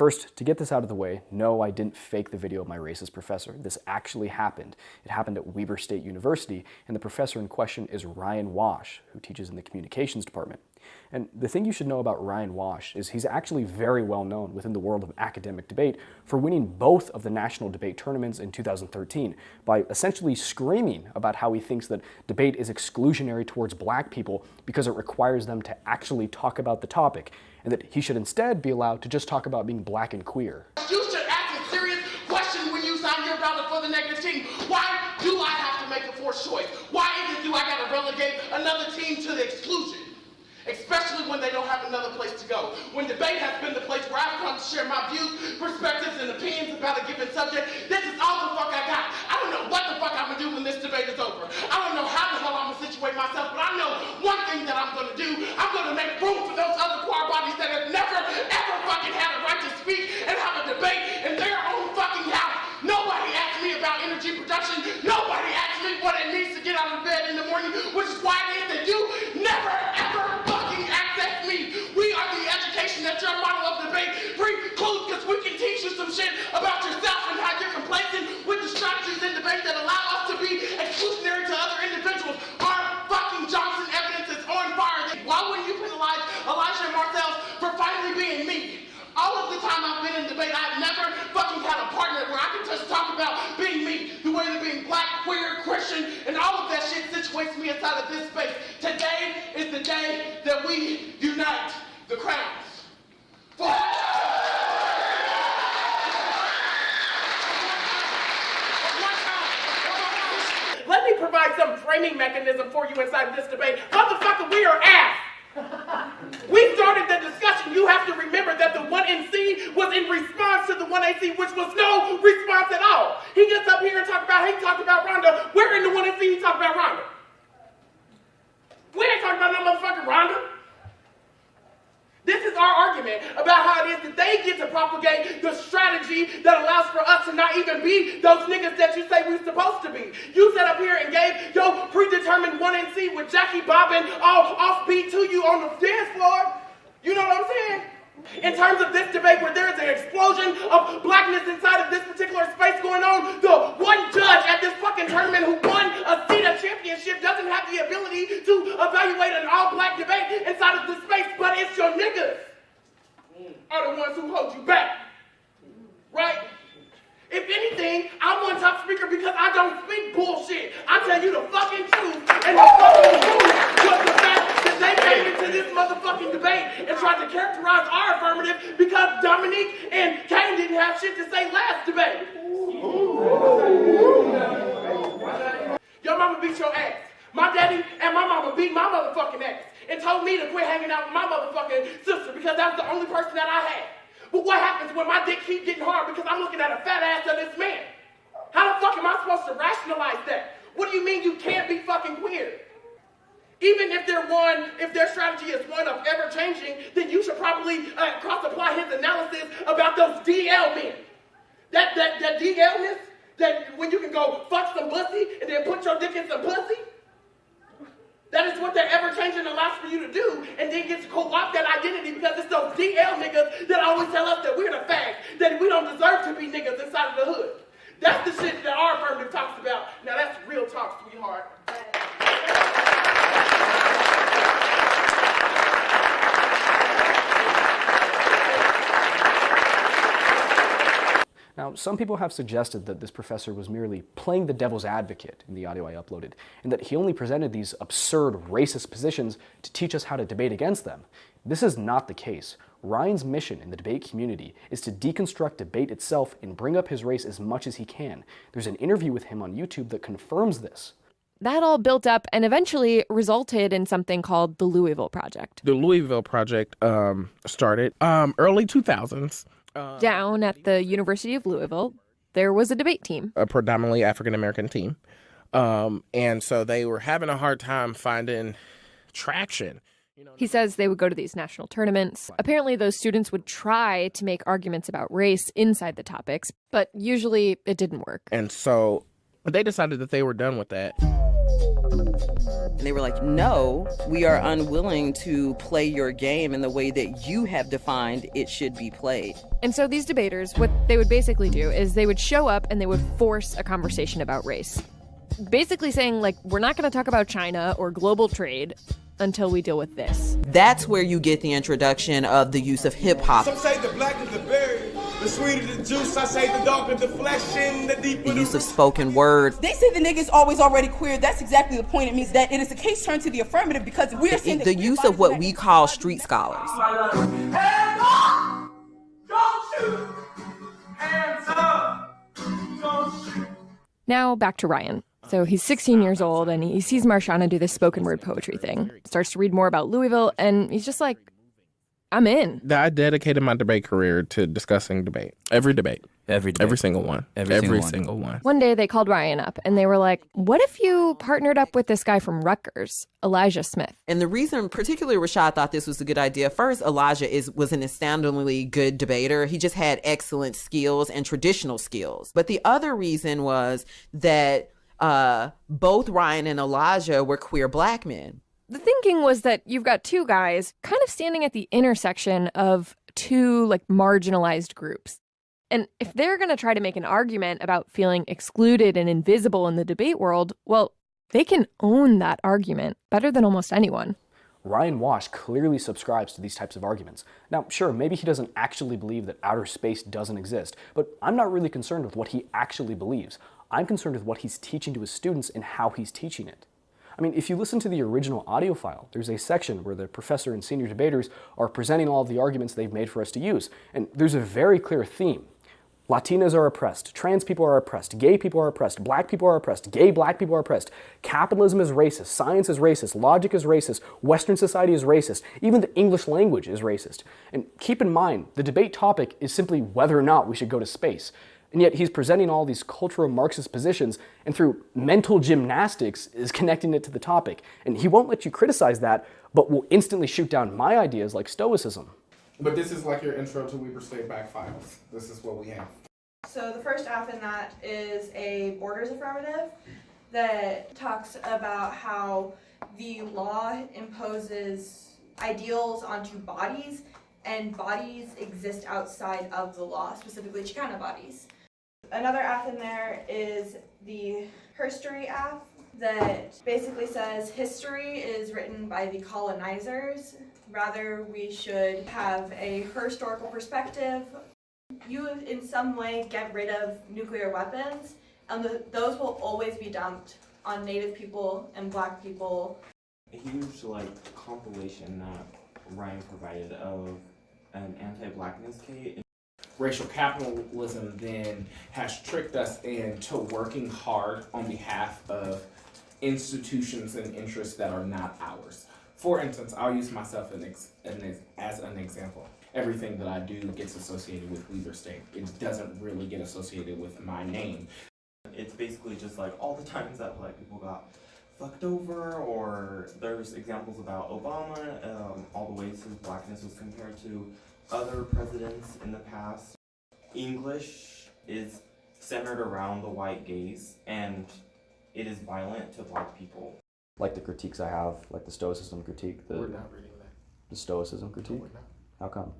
First, to get this out of the way, no, I didn't fake the video of my racist professor. This actually happened. It happened at Weber State University, and the professor in question is Ryan Wash, who teaches in the communications department. And the thing you should know about Ryan Wash is he's actually very well known within the world of academic debate for winning both of the national debate tournaments in 2013 by essentially screaming about how he thinks that debate is exclusionary towards black people because it requires them to actually talk about the topic, and that he should instead be allowed to just talk about being black and queer. You should ask a serious question when you sign your ballot for the negative team. Why do I have to make a forced choice? Why is it do I gotta relegate another team to the exclusion? Especially when they don't have another place to go. When debate has been the place where I've come to share my views, perspectives, and opinions about a given subject, this is all the fuck I got. I don't know what the fuck I'm gonna do when this debate is over. I don't know how the hell I'm gonna situate myself, but I know one thing that I'm gonna do. I'm gonna make room for those other choir bodies that have never, ever fucking had a right to speak and have a debate in their own fucking house. Nobody asked me about energy production. Nobody asked me what it means to get out of bed in the morning, which is why it is that you never, ever fucking access me. We are the education that your model of debate precludes, because we can teach you some shit about yourself and how you're complacent with the strategies in debate that allow us to be exclusionary to other individuals. Our fucking Johnson evidence is on fire. Why wouldn't you penalize Elijah and Marcel for finally being me? All of the time I've been in debate, I've never fucking had a partner where I can just talk about being me, the way that being black, queer, Christian, and all of that shit situates me inside of this space. Today is the day that we unite the crowns. Let me provide some framing mechanism for you inside of this debate. Motherfucker, we are ass. We started the discussion. You have to remember that the 1NC was in response to the 1AC, which was no response at all. He gets up here and talks about Rhonda. Where in the 1NC he talk about Rhonda? We ain't talking about no motherfucking Rhonda. This is our argument about how it is that they get to propagate the strategy that allows for us to not even be those niggas that you say we're supposed to be. You sat up here and gave your predetermined 1NC with Jackie bobbing all offbeat to you on the dance floor. You know what I'm saying? In terms of this debate where there is an explosion of blackness inside of this particular space going on, the one judge at this fucking tournament who won a seat at championship doesn't have the ability to evaluate an all-black debate inside of this space, but it's your niggas are the ones who hold you back, right? If anything, I'm one top speaker because I don't speak bullshit. I tell you the fucking truth, and the fucking truth was the fact that they came into this motherfucking debate and tried to characterize our affirmative because Dominique and Kane didn't have shit to say last debate. Your mama beat your ass. My daddy and my mama beat my motherfucking ass and told me to quit hanging out with my motherfucking sister because that was the only person that I had. But what happens when my dick keeps getting hard because I'm looking at a fat ass of this man? How the fuck am I supposed to rationalize that? What do you mean you can't be fucking queer? Even if their strategy is one of ever changing, then you should probably cross-apply his analysis about those DL men. That DL-ness, that when you can go fuck some pussy and then put your dick in some pussy, that is what their ever-changing allows for you to do, and then get to co-opt that identity because it's those DL niggas that always tell us that we're the fags, that we don't deserve to be niggas inside of the hood. That's the shit that our affirmative talks about. Now that's real talk, sweetheart. Now, some people have suggested that this professor was merely playing the devil's advocate in the audio I uploaded, and that he only presented these absurd racist positions to teach us how to debate against them. This is not the case. Ryan's mission in the debate community is to deconstruct debate itself and bring up his race as much as he can. There's an interview with him on YouTube that confirms this. That all built up and eventually resulted in something called the Louisville Project. The Louisville Project started early 2000s. Down at the University of Louisville, there was a debate team. A predominantly African-American team. And so they were having a hard time finding traction. He says they would go to these national tournaments. Apparently, those students would try to make arguments about race inside the topics, but usually it didn't work. And so they decided that they were done with that. And they were like, no, we are unwilling to play your game in the way that you have defined it should be played. And so these debaters, what they would basically do is they would show up and they would force a conversation about race. Basically saying, like, we're not going to talk about China or global trade until we deal with this. That's where you get the introduction of the use of hip hop. Some say the black is the berry, the sweeter the juice. I say the darker the flesh and the deeper the use of spoken word. They say the nigga's always already queer. That's exactly the point. It means that it is a case turned to the affirmative because we are seeing the use of what we call street scholars. Hands up! Don't shoot! Hands up! Don't shoot! Now back to Ryan. So he's 16 years old and he sees Marshana do this spoken word poetry thing, starts to read more about Louisville, and he's just like, I'm in. I dedicated my debate career to discussing debate. Every debate. Every single one. Every single one. One day they called Ryan up and they were like, what if you partnered up with this guy from Rutgers, Elijah Smith? And the reason particularly Rashad thought this was a good idea, first, Elijah was an astoundingly good debater. He just had excellent skills and traditional skills. But the other reason was that both Ryan and Elijah were queer black men. The thinking was that you've got two guys kind of standing at the intersection of two like marginalized groups. And if they're going to try to make an argument about feeling excluded and invisible in the debate world, well, they can own that argument better than almost anyone. Ryan Wash clearly subscribes to these types of arguments. Now, sure, maybe he doesn't actually believe that outer space doesn't exist, but I'm not really concerned with what he actually believes. I'm concerned with what he's teaching to his students and how he's teaching it. I mean, if you listen to the original audio file, there's a section where the professor and senior debaters are presenting all of the arguments they've made for us to use, and there's a very clear theme. Latinas are oppressed, trans people are oppressed, gay people are oppressed, black people are oppressed, gay black people are oppressed, capitalism is racist, science is racist, logic is racist, Western society is racist, even the English language is racist. And keep in mind, the debate topic is simply whether or not we should go to space. And yet he's presenting all these cultural Marxist positions and through mental gymnastics is connecting it to the topic. And he won't let you criticize that, but will instantly shoot down my ideas like Stoicism. But this is like your intro to Weber State back files. This is what we have. So the first F in that is a borders affirmative that talks about how the law imposes ideals onto bodies and bodies exist outside of the law, specifically Chicana bodies. Another F in there is the history F that basically says history is written by the colonizers. Rather, we should have a historical perspective. You, in some way, get rid of nuclear weapons, and those will always be dumped on Native people and Black people. A huge compilation that Ryan provided of an anti-Blackness case. Racial capitalism then has tricked us into working hard on behalf of institutions and interests that are not ours. For instance, I'll use myself as an example. Everything that I do gets associated with Weber State. It doesn't really get associated with my name. It's basically just all the times that Black people got fucked over, or there's examples about Obama, all the ways his Blackness was compared to other presidents in the past. English is centered around the white gaze, and it is violent to Black people. Like the critiques I have, like the Stoicism critique. We're not reading that. The Stoicism critique? No, we're not. How come?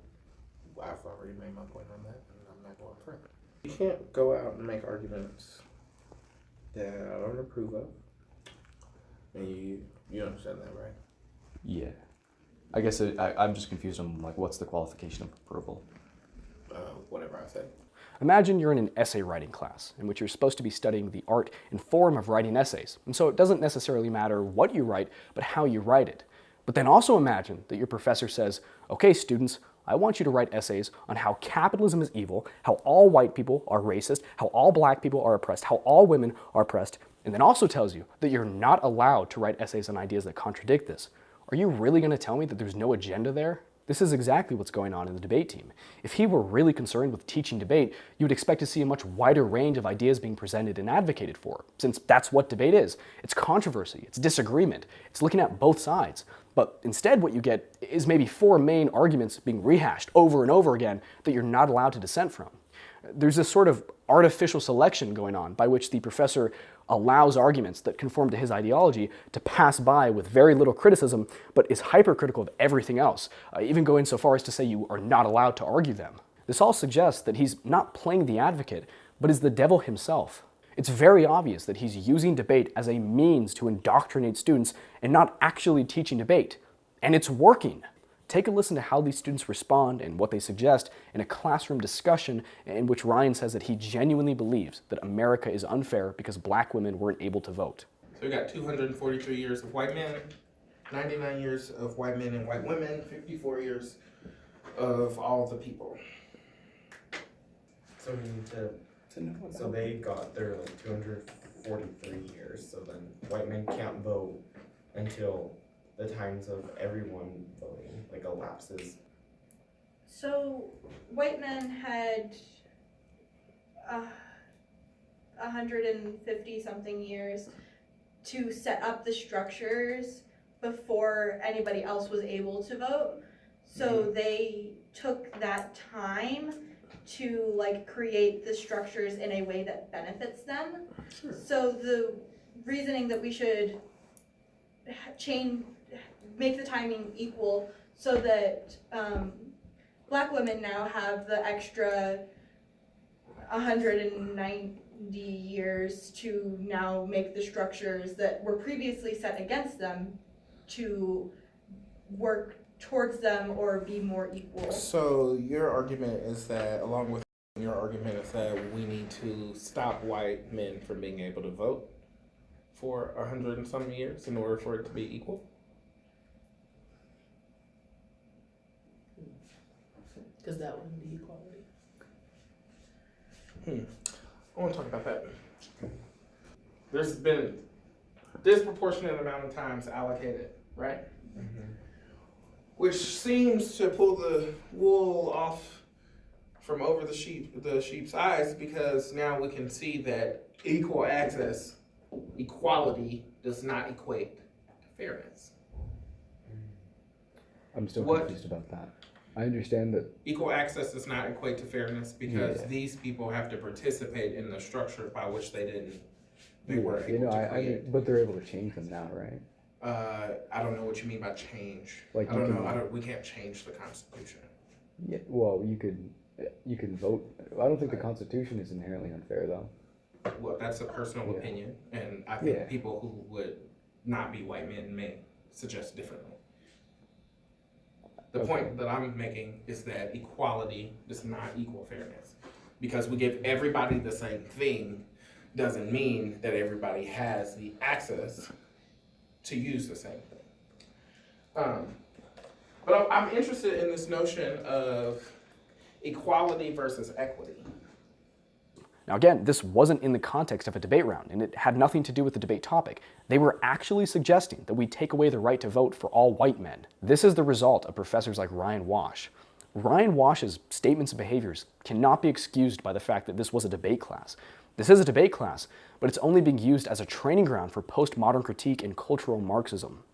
I've already made my point on that, and I'm not going further. You can't go out and make arguments that I don't approve of. And you understand that, right? Yeah. I guess I'm just confused on what's the qualification of approval? Whatever I say. Imagine you're in an essay writing class in which you're supposed to be studying the art and form of writing essays. And so it doesn't necessarily matter what you write, but how you write it. But then also imagine that your professor says, okay, students, I want you to write essays on how capitalism is evil, how all white people are racist, how all Black people are oppressed, how all women are oppressed, and then also tells you that you're not allowed to write essays on ideas that contradict this. Are you really going to tell me that there's no agenda there? This is exactly what's going on in the debate team. If he were really concerned with teaching debate, you would expect to see a much wider range of ideas being presented and advocated for, since that's what debate is. It's controversy, it's disagreement, it's looking at both sides. But instead what you get is maybe 4 main arguments being rehashed over and over again that you're not allowed to dissent from. There's this sort of artificial selection going on by which the professor allows arguments that conform to his ideology to pass by with very little criticism, but is hypercritical of everything else, even going so far as to say you are not allowed to argue them. This all suggests that he's not playing the advocate, but is the devil himself. It's very obvious that he's using debate as a means to indoctrinate students and not actually teaching debate. And it's working. Take a listen to how these students respond and what they suggest in a classroom discussion in which Ryan says that he genuinely believes that America is unfair because black women weren't able to vote. So we got 243 years of white men, 99 years of white men and white women, 54 years of all the people. So we need to. So they got their like 243 years. So then white men can't vote until the times of everyone voting like elapses. So white men had 150 something years to set up the structures before anybody else was able to vote. So they took that time to like create the structures in a way that benefits them. Sure. So the reasoning that we should make the timing equal so that black women now have the extra 190 years to now make the structures that were previously set against them to work towards them or be more equal. So your argument is that, along with your argument is that we need to stop white men from being able to vote for 100 and some years in order for it to be equal? Because that wouldn't be equality. I want to talk about that. There's been a disproportionate amount of times allocated, right? Which seems to pull the wool off from over the sheep's eyes, because now we can see that equal access, equality, does not equate to fairness. I'm still confused about that. I understand that Equal access does not equate to fairness because these people have to participate in the structure by which they were able to create. but they're able to change them now, right? I don't know what you mean by change. Like I don't know. We can't change the Constitution. Yeah. Well, you can vote. I don't think the Constitution is inherently unfair, though. Well, that's a personal opinion, and I think people who would not be white men may suggest differently. The point that I'm making is that equality does not equal fairness. Because we give everybody the same thing doesn't mean that everybody has the access to use the same thing. But I'm interested in this notion of equality versus equity. Now again, this wasn't in the context of a debate round, and it had nothing to do with the debate topic. They were actually suggesting that we take away the right to vote for all white men. This is the result of professors like Ryan Wash. Ryan Wash's statements and behaviors cannot be excused by the fact that this was a debate class. This is a debate class, but it's only being used as a training ground for postmodern critique and cultural Marxism.